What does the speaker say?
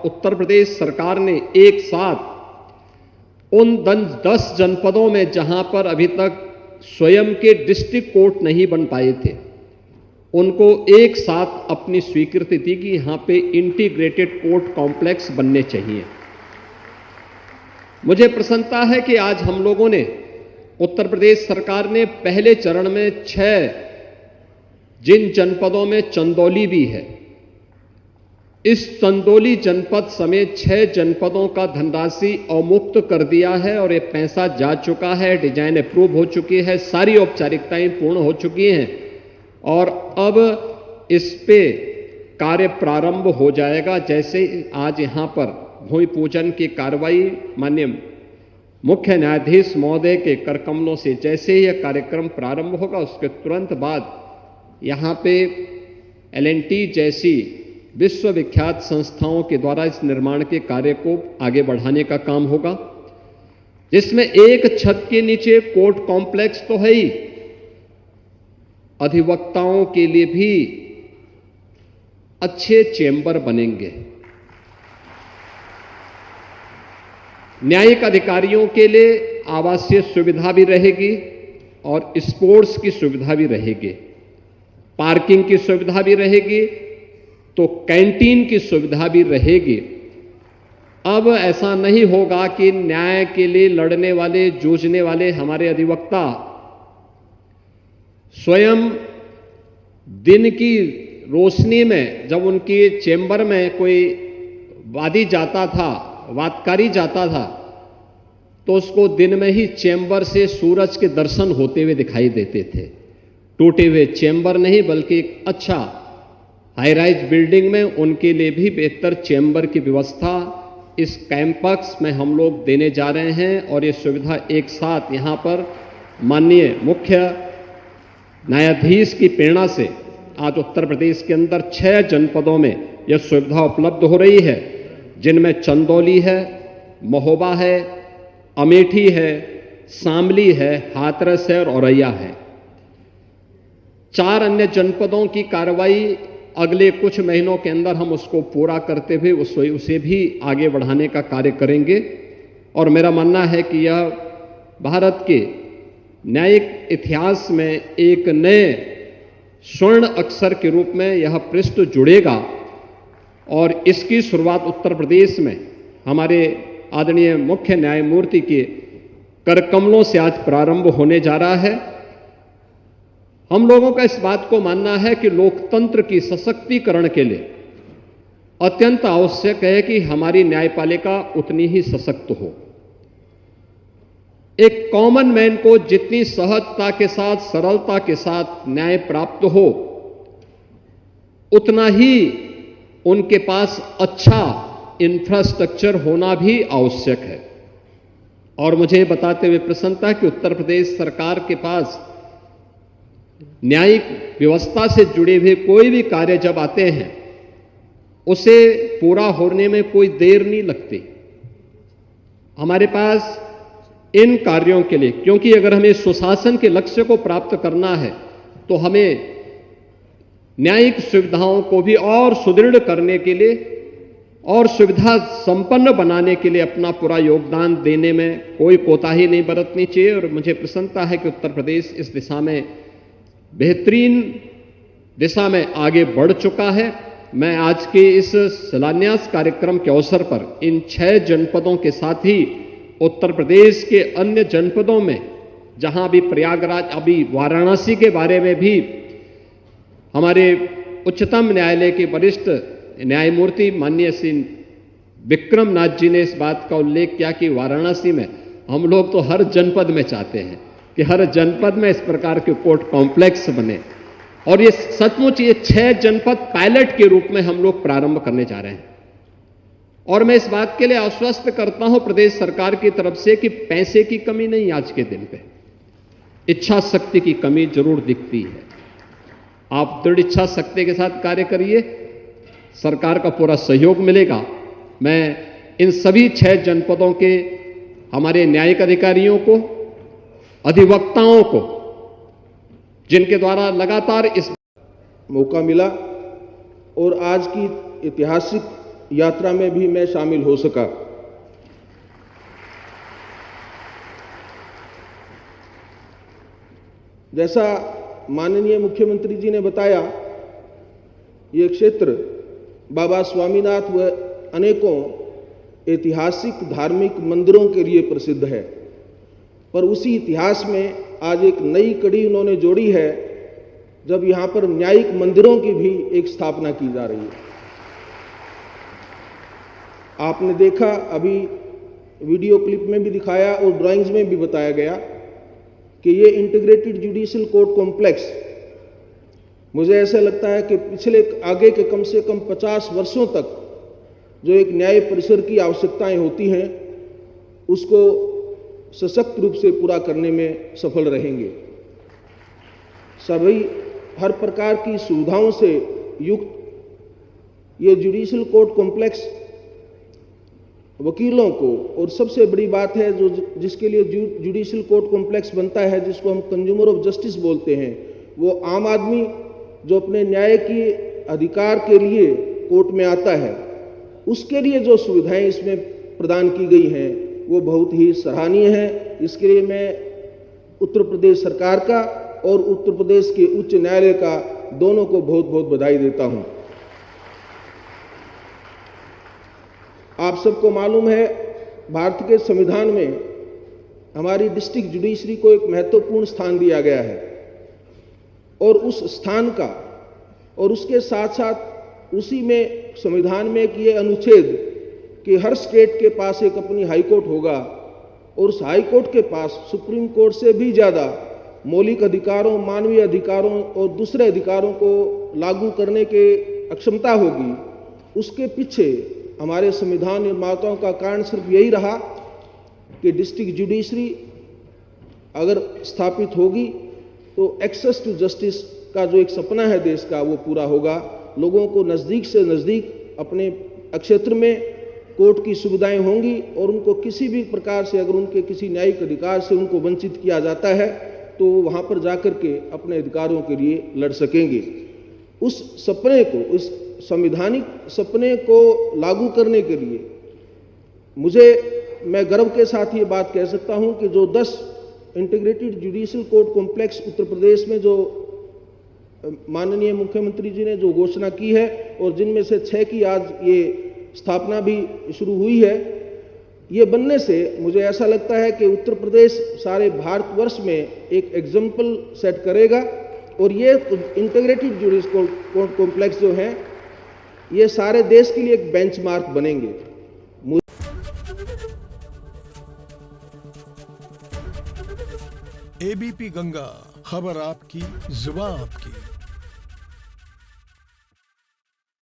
उत्तर प्रदेश सरकार ने एक साथ उन 10 जनपदों में जहां पर अभी तक स्वयं के डिस्ट्रिक्ट कोर्ट नहीं बन पाए थे, उनको एक साथ अपनी स्वीकृति दी कि यहां पे इंटीग्रेटेड कोर्ट कॉम्प्लेक्स बनने चाहिए। मुझे प्रसन्नता है कि आज हम लोगों ने, उत्तर प्रदेश सरकार ने पहले चरण में 6 जिन जनपदों में चंदौली भी है, इस चंदौली जनपद समेत 6 जनपदों का धनराशि अवमुक्त कर दिया है और ये पैसा जा चुका है, डिजाइन अप्रूव हो चुकी है, सारी औपचारिकताएं पूर्ण हो चुकी हैं और अब इस पे कार्य प्रारंभ हो जाएगा। जैसे आज यहां पर भूमि पूजन की कार्रवाई माननीय मुख्य न्यायाधीश महोदय के करकमलों से जैसे ही यह कार्यक्रम प्रारंभ होगा, उसके तुरंत बाद यहां पे L&T जैसी विश्वविख्यात संस्थाओं के द्वारा इस निर्माण के कार्य को आगे बढ़ाने का काम होगा, जिसमें एक छत के नीचे कोर्ट कॉम्प्लेक्स तो है ही, अधिवक्ताओं के लिए भी अच्छे चेंबर बनेंगे, न्यायिक अधिकारियों के लिए आवासीय सुविधा भी रहेगी और स्पोर्ट्स की सुविधा भी रहेगी, पार्किंग की सुविधा भी रहेगी, तो कैंटीन की सुविधा भी रहेगी। अब ऐसा नहीं होगा कि न्याय के लिए लड़ने वाले, जूझने वाले हमारे अधिवक्ता स्वयं दिन की रोशनी में जब उनकी चेंबर में कोई वादी जाता था, वादकारी जाता था, तो उसको दिन में ही चेंबर से सूरज के दर्शन होते हुए दिखाई देते थे। टूटे हुए चेंबर नहीं, बल्कि एक अच्छा हाई राइज बिल्डिंग में उनके लिए भी बेहतर चेंबर की व्यवस्था इस कैंपस में हम लोग देने जा रहे हैं और ये सुविधा एक साथ यहां पर माननीय मुख्य न्यायाधीश की प्रेरणा से आज उत्तर प्रदेश के अंदर 6 जनपदों में यह सुविधा उपलब्ध हो रही है, जिनमें चंदौली है, महोबा है, अमेठी है, शामली है, हाथरस है और औरैया है। 4 अन्य जनपदों की कार्रवाई अगले कुछ महीनों के अंदर हम उसको पूरा करते हुए उसे भी आगे बढ़ाने का कार्य करेंगे और मेरा मानना है कि यह भारत के न्यायिक इतिहास में एक नए स्वर्ण अक्षर के रूप में यह पृष्ठ जुड़ेगा और इसकी शुरुआत उत्तर प्रदेश में हमारे आदरणीय मुख्य न्यायमूर्ति के करकमलों से आज प्रारंभ होने जा रहा है। हम लोगों का इस बात को मानना है कि लोकतंत्र की सशक्तिकरण के लिए अत्यंत आवश्यक है कि हमारी न्यायपालिका उतनी ही सशक्त हो। एक कॉमन मैन को जितनी सहजता के साथ, सरलता के साथ न्याय प्राप्त हो, उतना ही उनके पास अच्छा इंफ्रास्ट्रक्चर होना भी आवश्यक है। और मुझे बताते हुए प्रसन्नता है कि उत्तर प्रदेश सरकार के पास न्यायिक व्यवस्था से जुड़े हुए कोई भी कार्य जब आते हैं, उसे पूरा होने में कोई देर नहीं लगती। हमारे पास इन कार्यों के लिए, क्योंकि अगर हमें सुशासन के लक्ष्य को प्राप्त करना है तो हमें न्यायिक सुविधाओं को भी और सुदृढ़ करने के लिए और सुविधा संपन्न बनाने के लिए अपना पूरा योगदान देने में कोई कोताही नहीं बरतनी चाहिए। और मुझे प्रसन्नता है कि उत्तर प्रदेश इस दिशा में बेहतरीन दिशा में आगे बढ़ चुका है। मैं आज के इस शिलान्यास कार्यक्रम के अवसर पर इन 6 जनपदों के साथ ही उत्तर प्रदेश के अन्य जनपदों में, जहां भी प्रयागराज, अभी वाराणसी के बारे में भी हमारे उच्चतम न्यायालय के वरिष्ठ न्यायमूर्ति माननीय श्री विक्रम नाथ जी ने इस बात का उल्लेख किया कि वाराणसी में हम लोग तो हर जनपद में चाहते हैं कि हर जनपद में इस प्रकार के कोर्ट कॉम्प्लेक्स बने, और ये सचमुच ये 6 जनपद पायलट के रूप में हम लोग प्रारंभ करने जा रहे हैं। और मैं इस बात के लिए आश्वस्त करता हूं प्रदेश सरकार की तरफ से कि पैसे की कमी नहीं, आज के दिन पे इच्छा शक्ति की कमी जरूर दिखती है। आप दृढ़ इच्छा शक्ति के साथ कार्य करिए, सरकार का पूरा सहयोग मिलेगा। मैं इन सभी 6 जनपदों के हमारे न्यायिक अधिकारियों को, अधिवक्ताओं को, जिनके द्वारा लगातार इस मौका मिला और आज की ऐतिहासिक यात्रा में भी मैं शामिल हो सका। जैसा माननीय मुख्यमंत्री जी ने बताया, ये क्षेत्र बाबा स्वामीनाथ व अनेकों ऐतिहासिक धार्मिक मंदिरों के लिए प्रसिद्ध है, पर उसी इतिहास में आज एक नई कड़ी उन्होंने जोड़ी है, जब यहाँ पर न्यायिक मंदिरों की भी एक स्थापना की जा रही है। आपने देखा, अभी वीडियो क्लिप में भी दिखाया और ड्राइंग्स में भी बताया गया कि ये इंटीग्रेटेड जुडिशियल कोर्ट कॉम्प्लेक्स, मुझे ऐसा लगता है कि पिछले आगे के कम से कम 50 वर्षों तक जो एक न्याय परिसर की आवश्यकताएं होती हैं, उसको सशक्त रूप से पूरा करने में सफल रहेंगे। सभी हर प्रकार की सुविधाओं से युक्त ये जुडिशियल कोर्ट कॉम्प्लेक्स वकीलों को, और सबसे बड़ी बात है जो जिसके लिए जुडिशियल कोर्ट कॉम्प्लेक्स बनता है, जिसको हम कंज्यूमर ऑफ जस्टिस बोलते हैं, वो आम आदमी जो अपने न्याय के अधिकार के लिए कोर्ट में आता है, उसके लिए जो सुविधाएं इसमें प्रदान की गई हैं वो बहुत ही सराहनीय है। इसके लिए मैं उत्तर प्रदेश सरकार का और उत्तर प्रदेश के उच्च न्यायालय का दोनों को बहुत बहुत बधाई देता हूं। आप सबको मालूम है, भारत के संविधान में हमारी डिस्ट्रिक्ट जुडिशरी को एक महत्वपूर्ण स्थान दिया गया है, और उस स्थान का और उसके साथ साथ उसी में संविधान में एक ये अनुच्छेद कि हर स्टेट के पास एक अपनी हाई कोर्ट होगा, और उस हाई कोर्ट के पास सुप्रीम कोर्ट से भी ज़्यादा मौलिक अधिकारों, मानवीय अधिकारों और दूसरे अधिकारों को लागू करने की अक्षमता होगी। उसके पीछे हमारे संविधान निर्माताओं का कारण सिर्फ यही रहा कि डिस्ट्रिक्ट जुडिशरी अगर स्थापित होगी तो एक्सेस टू जस्टिस का जो एक सपना है देश का, वो पूरा होगा। लोगों को नज़दीक से नज़दीक अपने क्षेत्र में कोर्ट की सुविधाएं होंगी, और उनको किसी भी प्रकार से अगर उनके किसी न्यायिक अधिकार से उनको वंचित किया जाता है तो वहाँ पर जाकर के अपने अधिकारों के लिए लड़ सकेंगे। उस सपने को, उस संवैधानिक सपने को लागू करने के लिए मैं गर्व के साथ ये बात कह सकता हूं कि जो 10 integrated judicial court complex Uttar Pradesh में जो माननीय मुख्यमंत्री जी ने जो घोषणा की है, और जिनमें से 6 की आज ये स्थापना भी शुरू हुई है, ये बनने से मुझे ऐसा लगता है कि उत्तर प्रदेश सारे भारतवर्ष में एक एग्जाम्पल सेट करेगा, और ये इंटीग्रेटेड जुडिशियल कोर्ट कॉम्प्लेक्स जो हैं ये सारे देश के लिए एक बेंचमार्क बनेंगे। एबीपी गंगा, खबर आपकी, जुबान आपकी।